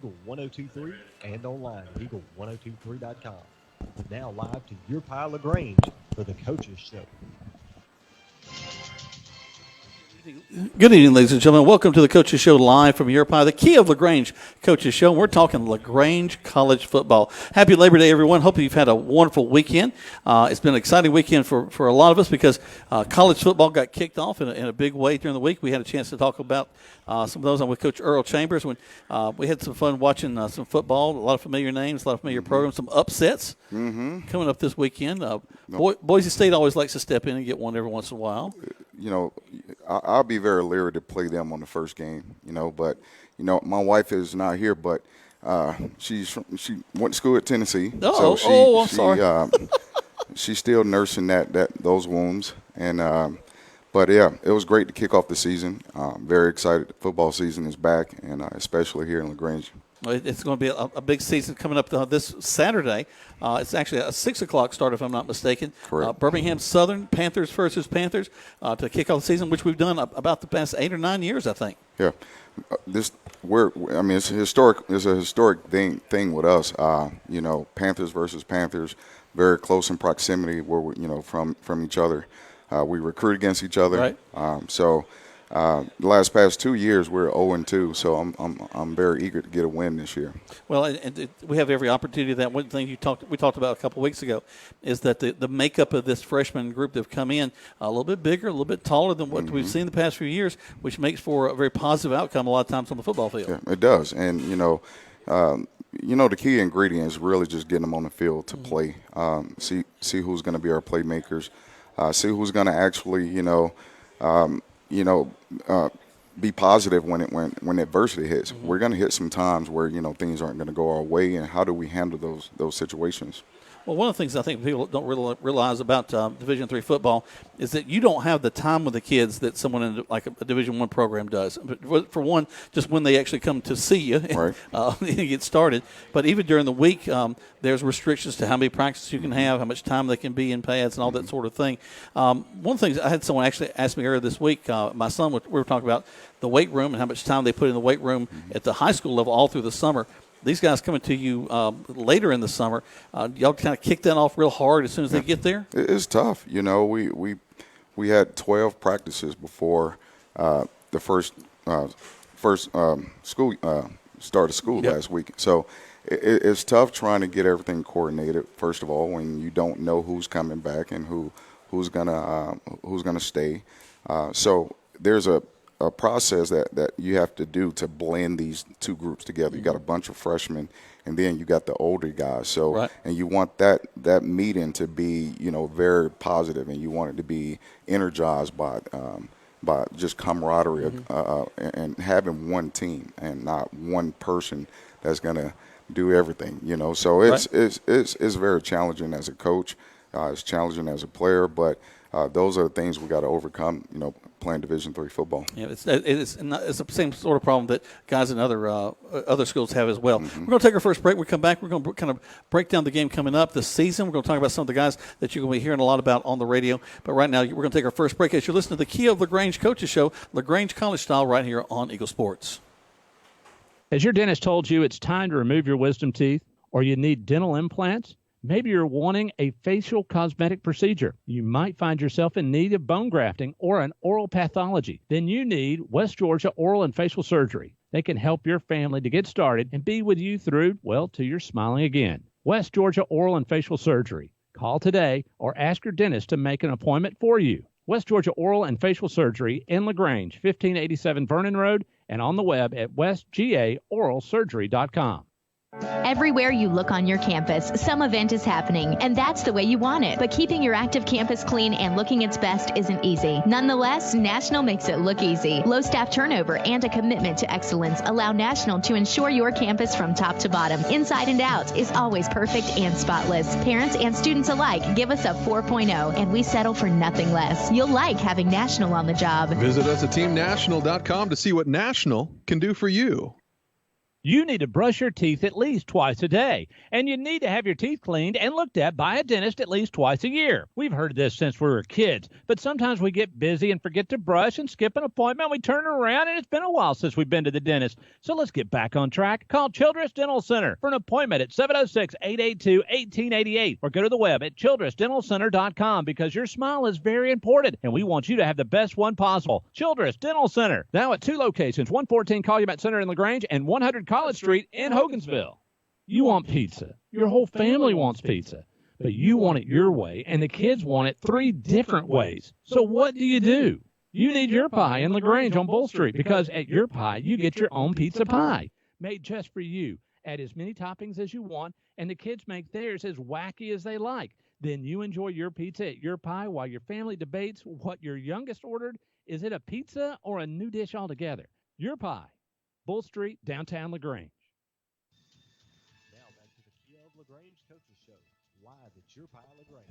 Eagle 1023 and online at eagle1023.com. Now live to your pie LaGrange for the Coaches Show. Good evening, ladies and gentlemen. Welcome to the Coaches Show live from Europe, the key of LaGrange Coaches Show. And we're talking LaGrange College football. Happy Labor Day, everyone. Hope you've had a wonderful weekend. It's been an exciting weekend for a lot of us because college football got kicked off in a big way during the week. We had a chance to talk about some of those. I'm with Coach Earl Chambers. When we had some fun watching some football, a lot of familiar names, a lot of familiar programs, some upsets coming up this weekend. Boise State always likes to step in and get one every once in a while. You know, I'll be very leery to play them on the first game, but, my wife is not here, but she went to school at Tennessee. I'm sorry. She's still nursing those wounds. But, yeah, it was great to kick off the season. Very excited. Football season is back, and especially here in LaGrange. It's going to be a big season coming up this Saturday. It's actually a 6 o'clock start, if I'm not mistaken. Correct. Birmingham Southern, Panthers versus Panthers to kick off the season, which we've done about the past 8 or 9 years, I think. Yeah. It's a historic thing with us. Panthers versus Panthers, very close in proximity where we, from each other. We recruit against each other. Right. The last past 2 years we're 0-2, so I'm very eager to get a win this year. Well, and we have every opportunity. That one thing we talked about a couple of weeks ago is that the makeup of this freshman group that have come in a little bit bigger, a little bit taller than what we've seen the past few years, which makes for a very positive outcome a lot of times on the football field. Yeah, it does, and the key ingredient is really just getting them on the field to play. See who's going to be our playmakers. See who's going to actually be positive when adversity hits. We're going to hit some times where things aren't going to go our way, and how do we handle those situations? Well, one of the things I think people don't really realize about Division III football is that you don't have the time with the kids that someone in like a Division I program does. For one, just when they actually come to see you right. and get started. But even during the week, there's restrictions to how many practices you can have, how much time they can be in pads, and all that sort of thing. One of the things I had someone actually ask me earlier this week, my son, we were talking about the weight room and how much time they put in the weight room at the high school level all through the summer. These guys coming to you later in the summer, y'all kind of kick that off real hard as soon as they get there? It's tough. We had 12 practices before the first school start of school last week. So it's tough trying to get everything coordinated, first of all, when you don't know who's coming back and who's gonna stay. So there's a process that you have to do to blend these two groups together. You got a bunch of freshmen, and then you got the older guys. So, right. And you want that meeting to be, very positive, and you want it to be energized by just camaraderie and having one team and not one person that's gonna do everything. So it's very challenging as a coach. It's challenging as a player, but those are the things we got to overcome, playing Division III football. Yeah, it's the same sort of problem that guys in other schools have as well. Mm-hmm. We're going to take our first break. We come back. We're going to kind of break down the game coming up this season. We're going to talk about some of the guys that you're going to be hearing a lot about on the radio. But right now, we're going to take our first break as you're listening to the Key of LaGrange Coaches Show, LaGrange College Style, right here on Eagle Sports. Has your dentist told you it's time to remove your wisdom teeth, or you need dental implants? Maybe you're wanting a facial cosmetic procedure. You might find yourself in need of bone grafting or an oral pathology. Then you need West Georgia Oral and Facial Surgery. They can help your family to get started and be with you through, till you're smiling again. West Georgia Oral and Facial Surgery. Call today or ask your dentist to make an appointment for you. West Georgia Oral and Facial Surgery in LaGrange, 1587 Vernon Road, and on the web at westgaoralsurgery.com. Everywhere you look on your campus, some event is happening, and that's the way you want it. But keeping your active campus clean and looking its best isn't easy. Nonetheless, National makes it look easy. Low staff turnover and a commitment to excellence allow National to ensure your campus from top to bottom, inside and out, is always perfect and spotless. Parents and students alike give us a 4.0, and we settle for nothing less. You'll like having National on the job. Visit us at teamnational.com to see what National can do for you. You need to brush your teeth at least twice a day, and you need to have your teeth cleaned and looked at by a dentist at least twice a year. We've heard this since we were kids, but sometimes we get busy and forget to brush and skip an appointment. We turn around, and it's been a while since we've been to the dentist. So let's get back on track. Call Childress Dental Center for an appointment at 706-882-1888 or go to the web at childressdentalcenter.com because your smile is very important, and we want you to have the best one possible. Childress Dental Center, now at 2 locations, 114 Calumet Center in LaGrange and 100 College Street in Hogansville. You want pizza. Your whole family wants pizza. But you want it your way, and the kids want it 3 different ways. So what do? You need Your Pie in LaGrange on Bull Street because at Your Pie, you get your own pizza pie made just for you. Add as many toppings as you want, and the kids make theirs as wacky as they like. Then you enjoy your pizza at Your Pie while your family debates what your youngest ordered. Is it a pizza or a new dish altogether? Your Pie, Bull Street, downtown LaGrange. Now back to the Kia of LaGrange Coaches Show, live at Your Pie LaGrange.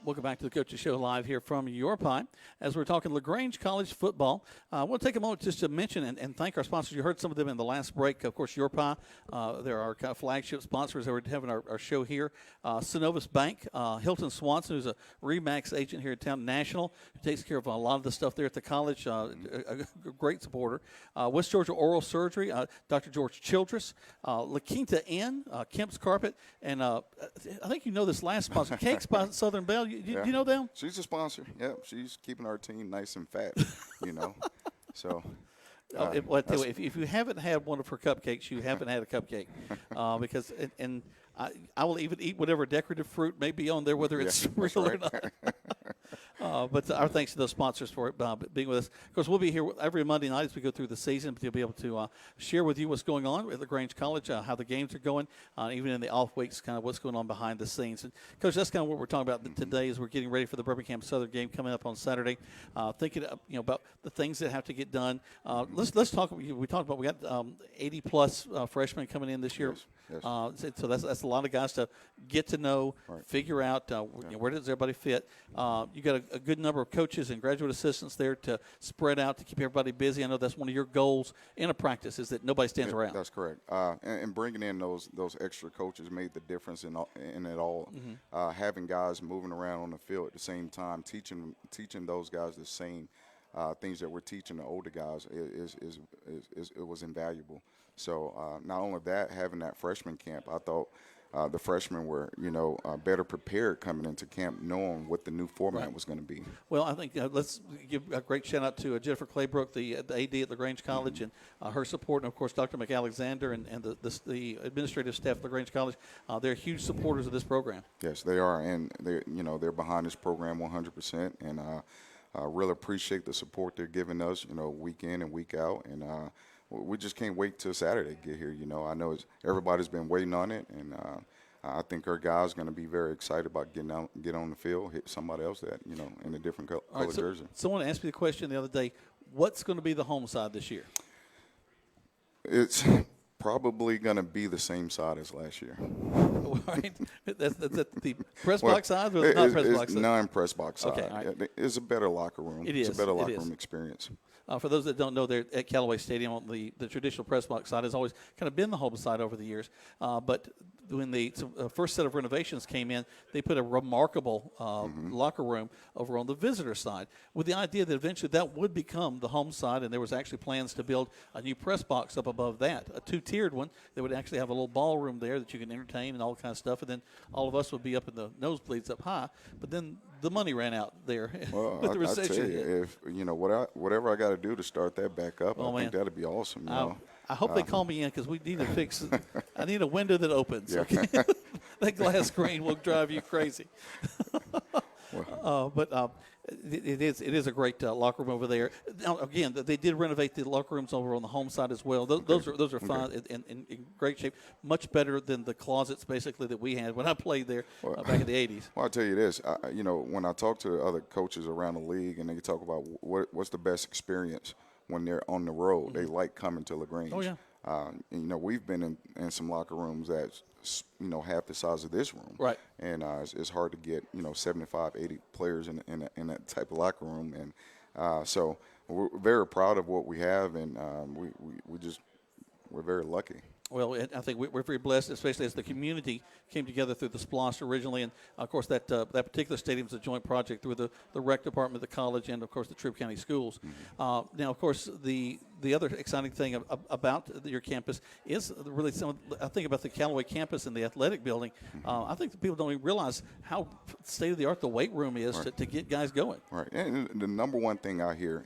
Welcome back to the Coaches Show live here from Your Pie. As we're talking LaGrange College football, I want to take a moment just to mention and thank our sponsors. You heard some of them in the last break. Of course, Your Pie, they're our kind of flagship sponsors that we're having our show here. Synovus Bank, Hilton Swanson, who's a RE/MAX agent here at Town National, who takes care of a lot of the stuff there at the college, a great supporter. West Georgia Oral Surgery, Dr. George Childress, La Quinta Inn, Kemp's Carpet, and I think you know this last sponsor, Cakes by Southern Belle. Do you know them? She's a sponsor. Yeah, she's keeping our team nice and fat, So, if you haven't had one of her cupcakes, you haven't had a cupcake. Because I will even eat whatever decorative fruit may be on there, whether it's real or not. But our thanks to those sponsors for being with us. Of course, we'll be here every Monday night as we go through the season to be able to share with you what's going on at LaGrange College, how the games are going, even in the off weeks, kind of what's going on behind the scenes. And, Coach, that's kind of what we're talking about today as we're getting ready for the Birmingham Southern game coming up on Saturday. Thinking about the things that have to get done. Let's talk. We talked about we got 80-plus freshmen coming in this year. Yes. So that's a lot of guys to get to know, figure out where does everybody fit. You got a good number of coaches and graduate assistants there to spread out to keep everybody busy. I know that's one of your goals in a practice is that nobody stands around. That's correct. And bringing in those extra coaches made the difference in it all. Mm-hmm. Having guys moving around on the field at the same time, teaching those guys the same things that we're teaching the older guys it was invaluable. So not only that, having that freshman camp, I thought the freshmen were, better prepared coming into camp, knowing what the new format was going to be. Well, I think let's give a great shout out to Jennifer Claybrook, the AD at LaGrange College, and her support, and of course Dr. McAlexander and the administrative staff at LaGrange College. They're huge supporters of this program. Yes, they are, and they're behind this program 100%, and I really appreciate the support they're giving us, week in and week out, and we just can't wait till Saturday to get here. I know everybody's been waiting on it, and I think our guys going to be very excited about get on the field, hit somebody else that in a different color jersey. Someone asked me the question the other day: what's going to be the home side this year? It's probably going to be the same side as last year. Right? That's the press box side or not press box side? Non-press box side. Okay, right. It's a better locker room. It's a better locker room experience. For those that don't know, there at Callaway Stadium, on the traditional press box side has always kind of been the home side over the years. But when the first set of renovations came in, they put a remarkable locker room over on the visitor side with the idea that eventually that would become the home side, and there was actually plans to build a new press box up above that, a 2-tiered one that would actually have a little ballroom there that you can entertain and all kinds of stuff, and then all of us would be up in the nosebleeds up high. But then the money ran out there with the recession. I tell you, if whatever I got to do to start that back up, I think that'd be awesome. I hope they call me in because we need to fix. I need a window that opens. Yeah. Okay? That glass screen will drive you crazy. But it is a great locker room over there. Now, again, they did renovate the locker rooms over on the home side as well. Those are fine and in great shape. Much better than the closets basically that we had when I played there back in the 80s. Well, I'll tell you this. When I talk to other coaches around the league and they talk about what's the best experience when they're on the road, they like coming to LaGrange. Oh, yeah. We've been in some locker rooms that's, half the size of this room. Right. And it's hard to get, 75, 80 players in that type of locker room. And so we're very proud of what we have, and we're very lucky. Well, I think we're very blessed, especially as the community came together through the SPLOST originally. And, of course, that particular stadium is a joint project through the rec department, the college, and, of course, the Troup County Schools. Now, of course, the other exciting thing about your campus is really I think about the Callaway campus and the athletic building. I think that people don't even realize how state-of-the-art the weight room is to get guys going. Right. And the number one thing I hear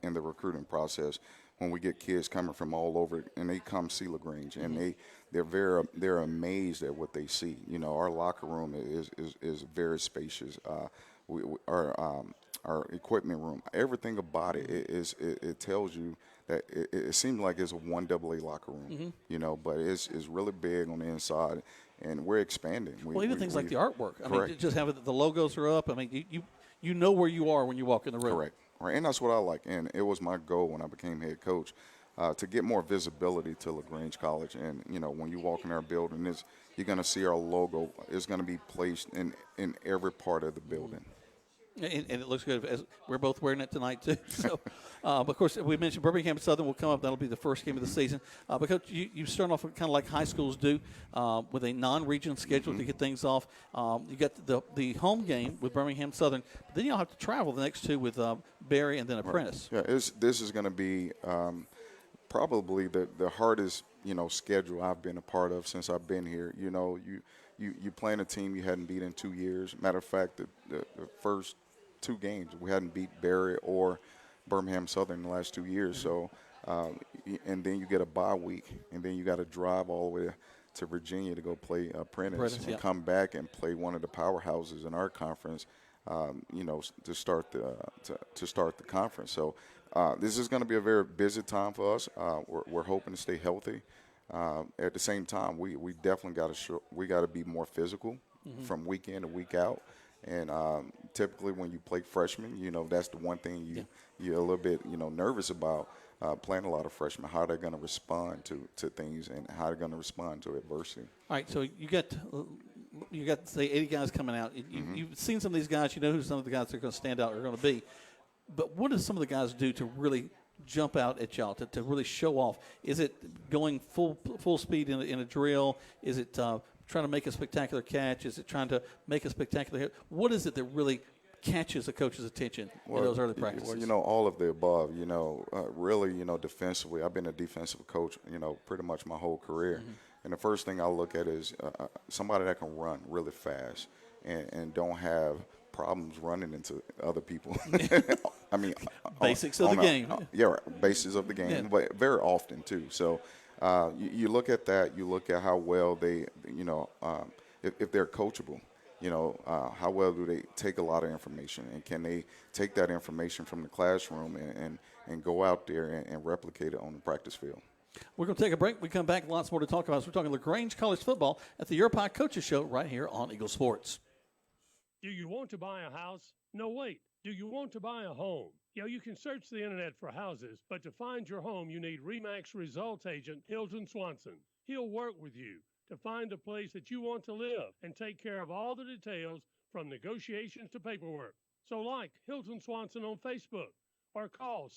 in the recruiting process when we get kids coming from all over and they come see LaGrange and they're amazed at what they see. You know, our locker room is very spacious. Our equipment room, everything about it tells you that it seems like it's a 1AA locker room, you know, but it's really big on the inside, and we're expanding. Even things like the artwork. I correct. mean, just having the logos are up. I mean, you know where you are when you walk in the room. Correct. Right, and that's what I like. And it was my goal when I became head coach to get more visibility to LaGrange College. And, you know, when you walk in our building, you're going to see our logo. It's going to be placed in every part of the building. And it looks good. As we're both wearing it tonight, too. So, of course, we mentioned Birmingham Southern will come up. That'll be the first game of the season. Because you start off kind of like high schools do with a non-region schedule to get things off. You got the home game with Birmingham Southern. But then you'll have to travel the next two with Barry and then Apprentice. Right. Yeah, this is going to be probably the hardest, you know, schedule I've been a part of since I've been here. You know, you playing a team you hadn't beat in 2 years. Matter of fact, the first 2 games we hadn't beat Barry or Birmingham Southern in the last 2 years. So, and then you get a bye week, and then you got to drive all the way to Virginia to go play Apprentice and come back and play one of the powerhouses in our conference. You know, to start the conference. So this is going to be a very busy time for us. We're hoping to stay healthy. At the same time, we definitely got to be more physical from week in to week out. And typically when you play freshmen, you know, that's the one thing you're a little bit, you know, nervous about playing a lot of freshmen, how they're going to respond to things and how they're going to respond to adversity. All right, so you got say 80 guys coming out. You've seen some of these guys. You know who some of the guys that are going to stand out are going to be. But what do some of the guys do to really jump out at y'all, to really show off? Is it going full speed in a drill? Is it trying to make a spectacular catch? Is it trying to make a spectacular hit? What is it that really catches a coach's attention in those early practices? Well, you know, all of the above. You know, really, you know, defensively, I've been a defensive coach, you know, pretty much my whole career. And the first thing I look at is somebody that can run really fast and don't have problems running into other people. I mean, basics of the game. Right, basics of the game, but very often too. So you look at that. You look at how well they, you know, if they're coachable. You know, how well do they take a lot of information, and can they take that information from the classroom and go out there and replicate it on the practice field? We're going to take a break. We come back, lots more to talk about. So we're talking LaGrange College football at the Europe High Coaches Show right here on Eagle Sports. Do you want to buy a house? No, wait. Do you want to buy a home? Yeah, you can search the internet for houses, but to find your home, you need RE/MAX results agent Hilton Swanson. He'll work with you to find a place that you want to live and take care of all the details from negotiations to paperwork. So like Hilton Swanson on Facebook or call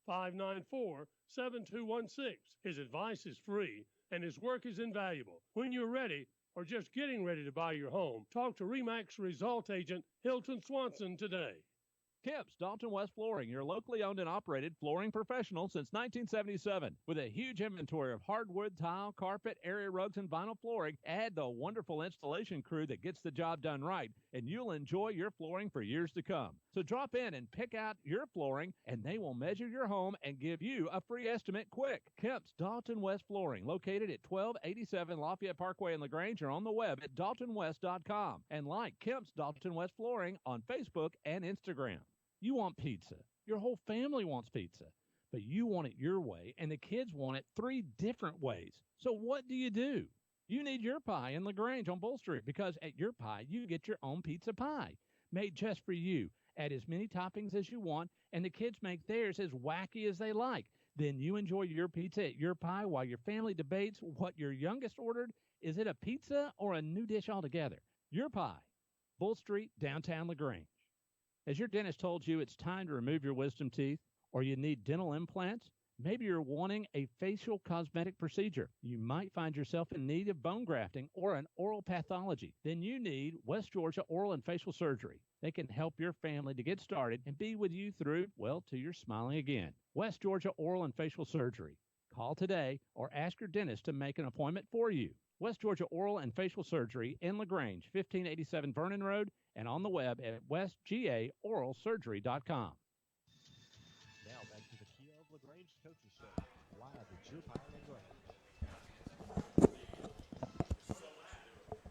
706-594-7216. His advice is free and his work is invaluable. When you're ready or just getting ready to buy your home, talk to RE/MAX result agent Hilton Swanson today. Kemp's Dalton West Flooring, your locally owned and operated flooring professional since 1977. With a huge inventory of hardwood, tile, carpet, area rugs, and vinyl flooring, add the wonderful installation crew that gets the job done right, and you'll enjoy your flooring for years to come. So drop in and pick out your flooring, and they will measure your home and give you a free estimate quick. Kemp's Dalton West Flooring, located at 1287 Lafayette Parkway in LaGrange, or on the web at daltonwest.com. And like Kemp's Dalton West Flooring on Facebook and Instagram. You want pizza. Your whole family wants pizza. But you want it your way, and the kids want it 3 different ways. So what do? You need Your Pie in LaGrange on Bull Street, because at Your Pie, you get your own pizza pie, made just for you. Add as many toppings as you want, and the kids make theirs as wacky as they like. Then you enjoy your pizza at Your Pie while your family debates what your youngest ordered. Is it a pizza or a new dish altogether? Your Pie, Bull Street, downtown LaGrange. Has your dentist told you it's time to remove your wisdom teeth? or you need dental implants. Maybe you're wanting a facial cosmetic procedure. You might find yourself in need of bone grafting or an oral pathology. Then you need West Georgia Oral and Facial Surgery. They can help your family to get started and be with you through, well, till you're smiling again. West Georgia Oral and Facial Surgery. Call today or ask your dentist to make an appointment for you. West Georgia Oral and Facial Surgery in LaGrange, 1587 Vernon Road, and on the web at westgaoralsurgery.com. Now back to the Kia of LaGrange Coaches Show, live at your Pile LaGrange.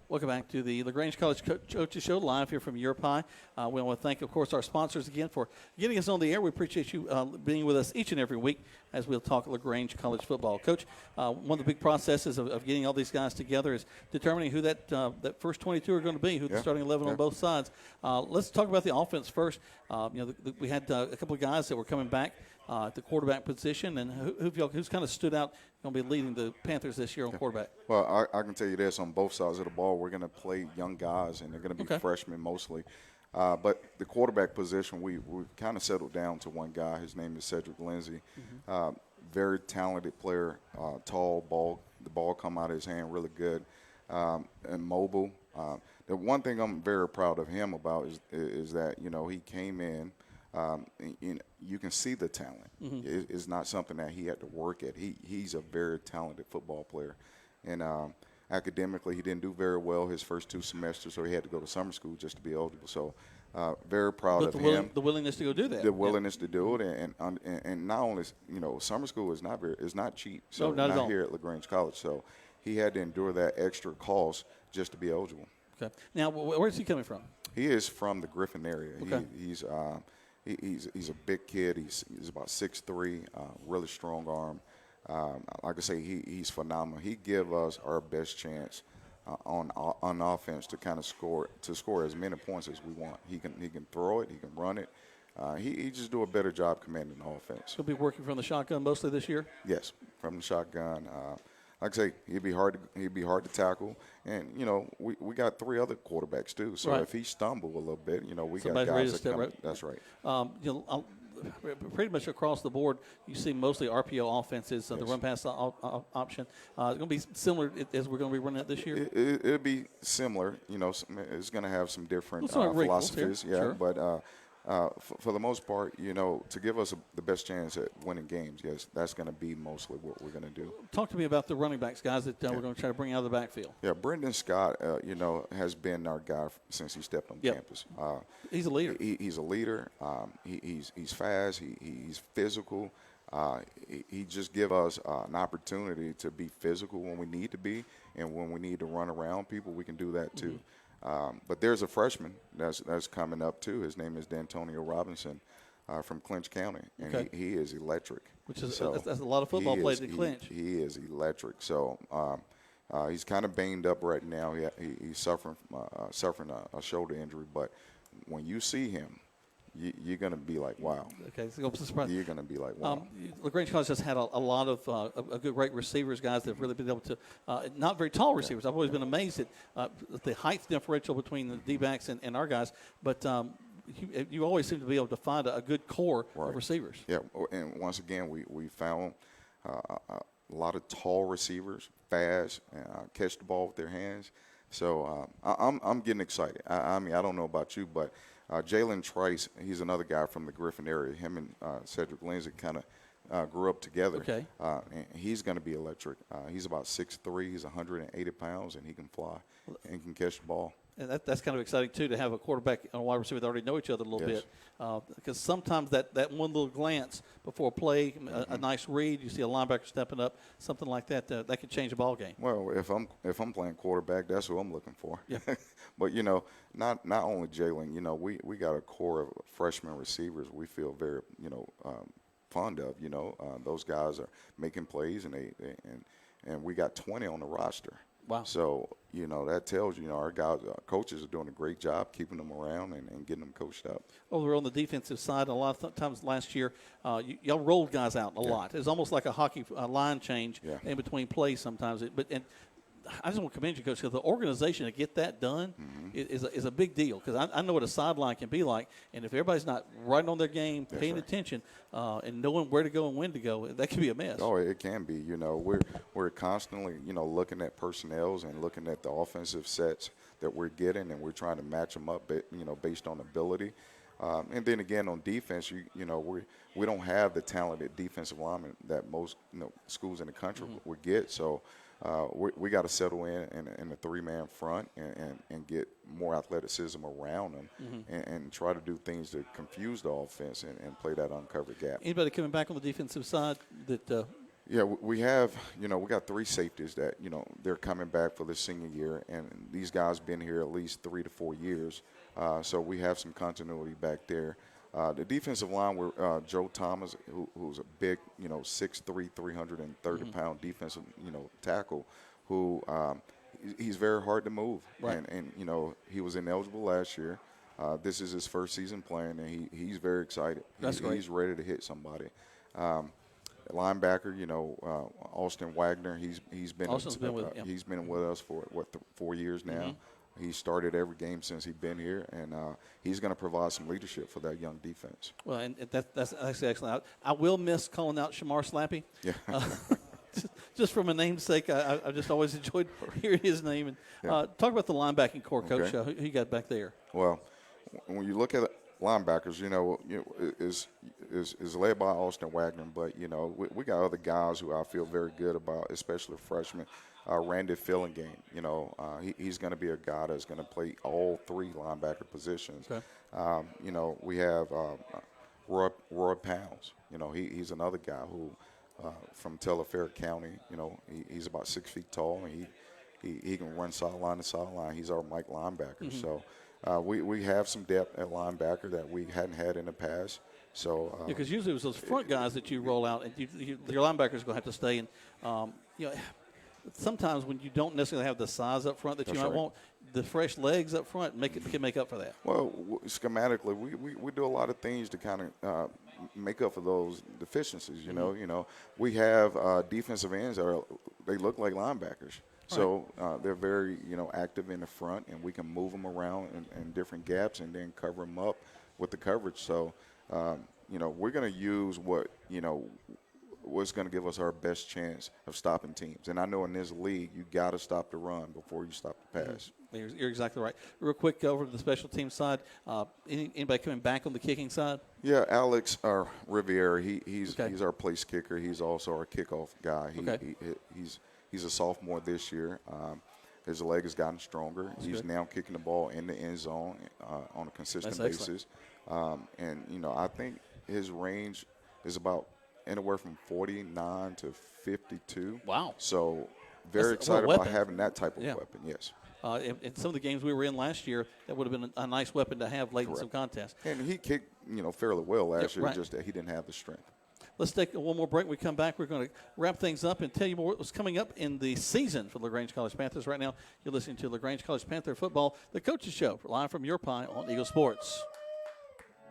Welcome back to the LaGrange College Coaches Show, live here from Europe High. We want to thank, of course, our sponsors again for getting us on the air. We appreciate you being with us each and every week as we'll talk LaGrange College football. Coach, one of the big processes of getting all these guys together is determining who that first 22 are going to be, who the starting 11 on both sides. Let's talk about the offense first. We had a couple of guys that were coming back at the quarterback position, and who's kind of stood out going to be leading the Panthers this year on quarterback? Well, I can tell you this, on both sides of the ball, we're going to play young guys, and they're going to be freshmen mostly. But the quarterback position, we kind of settled down to one guy. His name is Cedric Lindsey. Very talented player, tall, the ball come out of his hand really good, and mobile. The one thing I'm very proud of him about is that, he came in. You can see the talent. It's not something that he had to work at. He's a very talented football player. And academically, he didn't do very well his first 2 semesters, so he had to go to summer school just to be eligible. So very proud of him. The willingness to go do that. The willingness to do it. And not only, summer school is not cheap. So not at all. Here at LaGrange College. So he had to endure that extra cost just to be eligible. Okay. Now, where's he coming from? He is from the Griffin area. Okay. He's a big kid. He's about 6'3", really strong arm. Like I say, he's phenomenal. He give us our best chance on offense to kind of score as many points as we want. He can throw it. He can run it. He just do a better job commanding the offense. He'll be working from the shotgun mostly this year? Yes, from the shotgun. Like I say, he'd be hard to tackle, and we got 3 other quarterbacks too. So if he stumble a little bit, we Somebody's got ready guys to that step come. right. That's right. Pretty much across the board, you see mostly RPO offenses, the run pass option. It's going to be similar as we're going to be running it this year. It'll be similar. It's going to have some different philosophies. Here. Sure. But for the most part, to give us the best chance at winning games, yes, that's going to be mostly what we're going to do. Talk to me about the running backs, guys, that we're going to try to bring out of the backfield. Yeah, Brendan Scott, has been our guy since he stepped on campus. He's a leader. He's a leader. He's fast. He's physical. He just give us an opportunity to be physical when we need to be, and when we need to run around people, we can do that too. But there's a freshman that's coming up too. His name is D'Antonio Robinson from Clinch County, and he is electric. Which is that's a lot of football played at Clinch. He is electric. So he's kind of banged up right now. He's suffering a shoulder injury, but when you see him, you're going to be like, wow. Okay, so surprise. You're going to be like, wow. LaGrange College has had a lot of great receivers, guys that have really been able to, not very tall receivers. I've always been amazed at the height differential between the D-backs and our guys, but you always seem to be able to find a good core of receivers. Yeah, and once again, we found a lot of tall receivers, fast, catch the ball with their hands. So I'm getting excited. I mean, I don't know about you, but Jalen Trice, he's another guy from the Griffin area. Him and Cedric Lindsey kind of grew up together. Okay. And he's going to be electric. He's about 6'3", he's 180 pounds, and he can fly and can catch the ball. And that's kind of exciting, too, to have a quarterback and a wide receiver that already know each other a little bit. Because sometimes that one little glance before a play, a nice read, you see a linebacker stepping up, something like that, that could change a ball game. Well, if I'm playing quarterback, that's who I'm looking for. Yeah. But, not only Jalen, we got a core of freshman receivers we feel very, fond of. Those guys are making plays, and we got 20 on the roster. Wow. So, that tells you, our guys, coaches are doing a great job keeping them around and getting them coached up. Over on the defensive side, a lot of times last year, y'all rolled guys out a lot. It's almost like a hockey line change in between plays sometimes. I just want to commend you, Coach, because the organization to get that done is a big deal. Because I know what a sideline can be like, and if everybody's not right on their game, paying attention, and knowing where to go and when to go, that can be a mess. Oh, it can be. We're constantly, looking at personnels and looking at the offensive sets that we're getting, and we're trying to match them up, based on ability. And then again, on defense, we don't have the talented defensive linemen that most schools in the country would get. So we got to settle in a three-man front and get more athleticism around them and try to do things to confuse the offense and play that uncovered gap. Anybody coming back on the defensive side that Yeah, we have, we got three safeties that, they're coming back for the senior year, and these guys been here at least 3 to 4 years. So we have some continuity back there. The defensive line, we're Joe Thomas, who's a big, 6'3", 330-pound defensive, tackle, who he's very hard to move. Right. And he was ineligible last year. This is his first season playing, and he's very excited. That's great. He's ready to hit somebody. Linebacker, Austin Wagner. He's been with us for 4 years now. He started every game since he's been here, and he's going to provide some leadership for that young defense. Well, and that's actually excellent. I will miss calling out Shamar Slappy. Yeah. Just from a namesake, I just always enjoyed hearing his name. And talk about the linebacking core, Coach. Okay. Who you got back there? Well, when you look at linebackers, is led by Austin Wagner, but we got other guys who I feel very good about, especially freshmen. Randy Fillingham, he's going to be a guy that's going to play all three linebacker positions. Okay. We have Roy Pounds. He's another guy who from Telfair County. He's about 6 feet tall, and he can run sideline to sideline. He's our Mike linebacker. So. We have some depth at linebacker that we hadn't had in the past. So because usually it was those front guys that you roll out, and your linebackers are going to have to stay. And sometimes when you don't necessarily have the size up front that you might want, the fresh legs up front can make up for that. Well, schematically, we do a lot of things to kind of make up for those deficiencies. We have defensive ends they look like linebackers. So they're very, active in the front, and we can move them around in different gaps and then cover them up with the coverage. So, we're going to use what's going to give us our best chance of stopping teams. And I know in this league, you got to stop the run before you stop the pass. You're exactly right. Real quick, over to the special team side. Anybody coming back on the kicking side? Yeah, Alex Riviera. He's our place kicker. He's also our kickoff guy. He's a sophomore this year. His leg has gotten stronger. He's now kicking the ball in the end zone on a consistent basis. I think his range is about anywhere from 49 to 52. Wow. So very excited about having that type of weapon, yes. In some of the games we were in last year, that would have been a nice weapon to have late in some contests. And he kicked, fairly well last year, just that he didn't have the strength. Let's take one more break. When we come back, we're going to wrap things up and tell you more what's coming up in the season for LaGrange College Panthers. Right now, you're listening to LaGrange College Panther Football, the Coaches Show, live from your pie on Eagle Sports.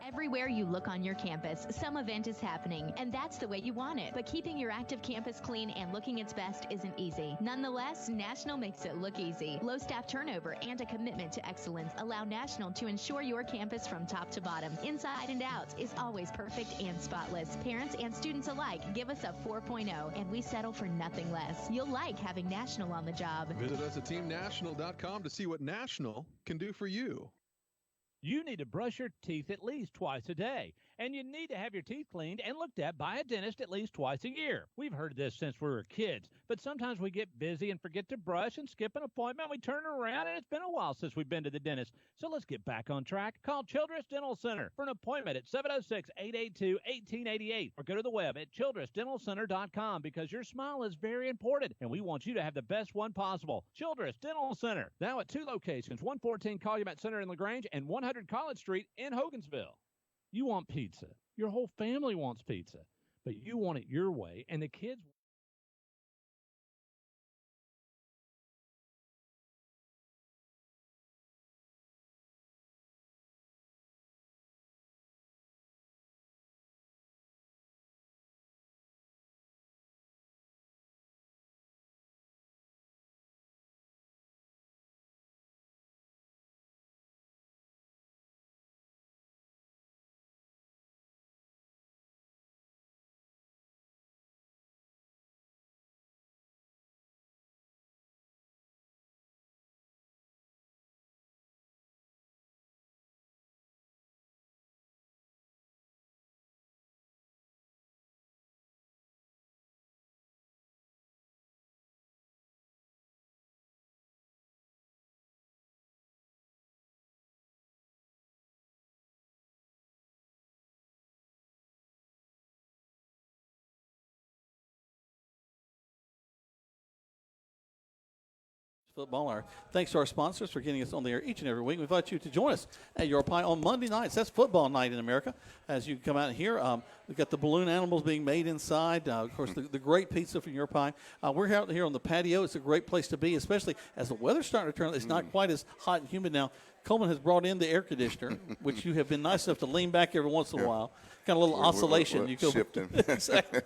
Everywhere you look on your campus, some event is happening, and that's the way you want it. But keeping your active campus clean and looking its best isn't easy. Nonetheless, National makes it look easy. Low staff turnover and a commitment to excellence allow National to ensure your campus from top to bottom, inside and out, is always perfect and spotless. Parents and students alike give us a 4.0, and we settle for nothing less. You'll like having National on the job. Visit us at teamnational.com to see what National can do for you. You need to brush your teeth at least twice a day, and you need to have your teeth cleaned and looked at by a dentist at least twice a year. We've heard this since we were kids, but sometimes we get busy and forget to brush and skip an appointment. We turn around, and it's been a while since we've been to the dentist. So let's get back on track. Call Childress Dental Center for an appointment at 706-882-1888 or go to the web at childressdentalcenter.com because your smile is very important, and we want you to have the best one possible. Childress Dental Center, now at 2 locations, 114 Calumet Center in LaGrange and 100 College Street in Hogansville. You want pizza. Your whole family wants pizza, but you want it your way, and the kids football. Our thanks to our sponsors for getting us on the air each and every week. We invite you to join us at Your Pie on Monday nights. That's football night in America. As you come out here, we've got the balloon animals being made inside. Of course, the great pizza from Your Pie. We're out here on the patio. It's a great place to be, especially as the weather's starting to turn. It's not quite as hot and humid now. Coleman has brought in the air conditioner, which you have been nice enough to lean back every once in a while. Kind of a little oscillation. You go shifting. Exactly.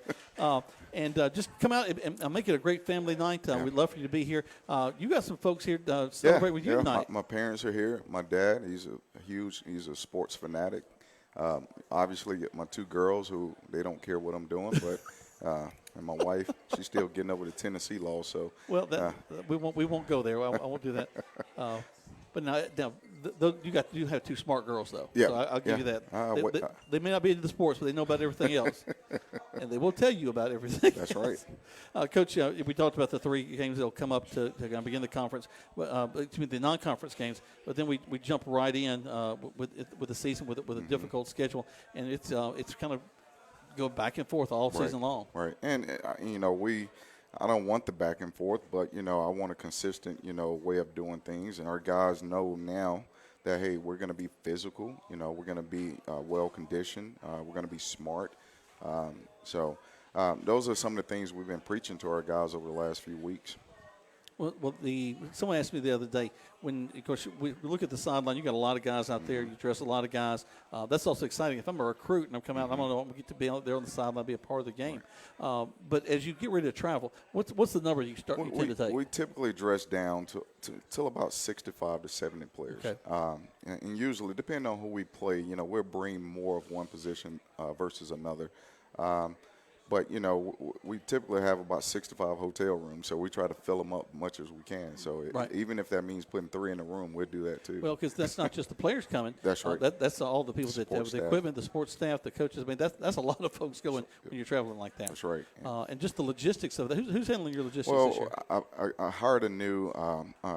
Just come out and make it a great family night. We'd love for you to be here. You got some folks here to celebrate with you tonight. My parents are here. My dad, he's a sports fanatic. Obviously, my two girls who they don't care what I'm doing, but and my wife, she's still getting over the Tennessee law. So we won't go there. I won't do that. But now you have two smart girls though. Yeah, so I'll give you that. They may not be into the sports, but they know about everything else, and they will tell you about everything. That's right. Coach, we talked about the 3 games that will come up to begin the conference, the non-conference games. But then we jump right in with the season with a difficult schedule, and it's kind of go back and forth all season long. Right, and I don't want the back and forth, but, I want a consistent, way of doing things. And our guys know now that, hey, we're going to be physical. We're going to be well-conditioned. We're going to be smart. So those are some of the things we've been preaching to our guys over the last few weeks. Well, someone asked me the other day, when, of course, we look at the sideline, you got a lot of guys out there. You dress a lot of guys. That's also exciting. If I'm a recruit and I'm coming out, I'm going to get to be out there on the sideline, be a part of the game. But as you get ready to travel, what's the number you tend to take? We typically dress down till about 65 to 70 players. Okay. And usually, depending on who we play, we'll bring more of one position versus another. But, we typically have about 65 hotel rooms, so we try to fill them up as much as we can. So even if that means putting 3 in the room, we'll do that too. Well, because that's not just the players coming. That's right. That's all the people that have the equipment, the sports staff, the coaches. I mean, that's a lot of folks going when you're traveling like that. That's right. And just the logistics of that. Who's handling your logistics this year? I hired a new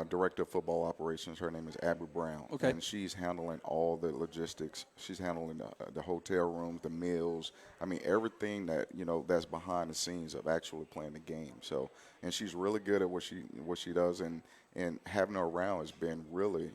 director of football operations. Her name is Abby Brown. Okay. And she's handling all the logistics. She's handling the hotel rooms, the meals. I mean, everything that, that's behind the scenes of actually playing the game. So, and she's really good at what she does, and having her around has been really,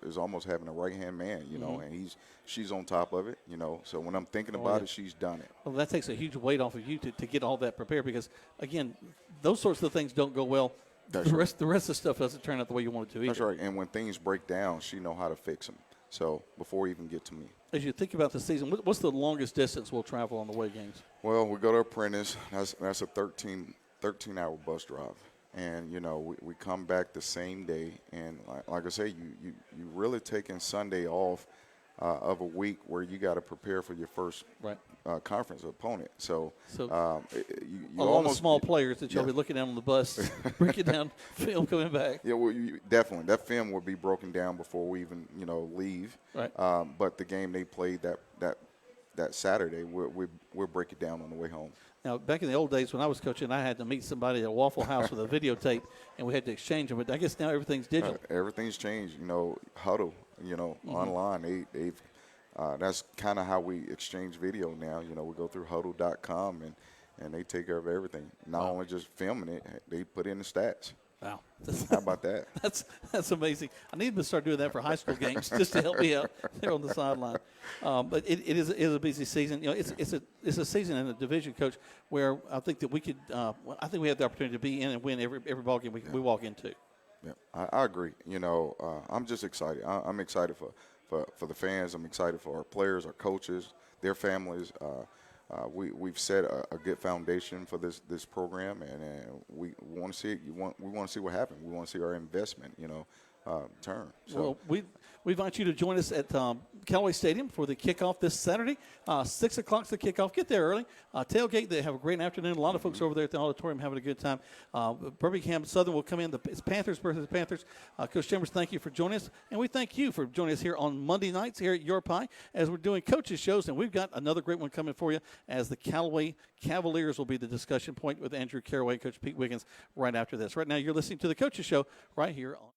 is almost having a right-hand man, and she's on top of it, So when I'm thinking about it, she's done it. Well, that takes a huge weight off of you to get all that prepared, because again, those sorts of things don't go well. The rest of the stuff doesn't turn out the way you want it to either. That's right. And when things break down, she know how to fix them. So before you even get to me. As you think about the season, what's the longest distance we'll travel on the away games? Well, we go to Apprentice. That's a 13-hour bus drive. And, we come back the same day. And like I say, you really taking Sunday off of a week where you got to prepare for your first conference opponent. So you a lot of small players that you'll be looking at on the bus, breaking down film coming back. Yeah, well, definitely. That film will be broken down before we even, leave. Right. But the game they played that Saturday, we'll break it down on the way home. Now, back in the old days when I was coaching, I had to meet somebody at a Waffle House with a videotape, and we had to exchange them. But I guess now everything's digital. Everything's changed. Huddle, online. They've that's kind of how we exchange video now. We go through huddle.com, and they take care of everything. Not only just filming it, they put in the stats. Wow. How about that? That's amazing. I need to start doing that for high school games just to help me out there on the sideline. But it is a busy season. It's a season in a division, Coach, where I think that we could. I think we have the opportunity to be in and win every ball game we walk into. Yeah, I agree. I'm just excited. I'm excited for the fans. I'm excited for our players, our coaches, their families. We've set a good foundation for this program, and we want to see it. We want to see what happens. We want to see our investment, turn. So. Well, we invite you to join us at Callaway Stadium for the kickoff this Saturday. 6 o'clock's the kickoff. Get there early. Tailgate. They have a great afternoon. A lot of folks over there at the auditorium having a good time. Birmingham Southern will come in. It's Panthers versus Panthers. Coach Chambers, thank you for joining us, and we thank you for joining us here on Monday nights here at Your Pie as we're doing coaches shows, and we've got another great one coming for you as the Callaway Cavaliers will be the discussion point with Andrew Carraway, Coach Pete Wiggins right after this. Right now, you're listening to the Coaches Show right here on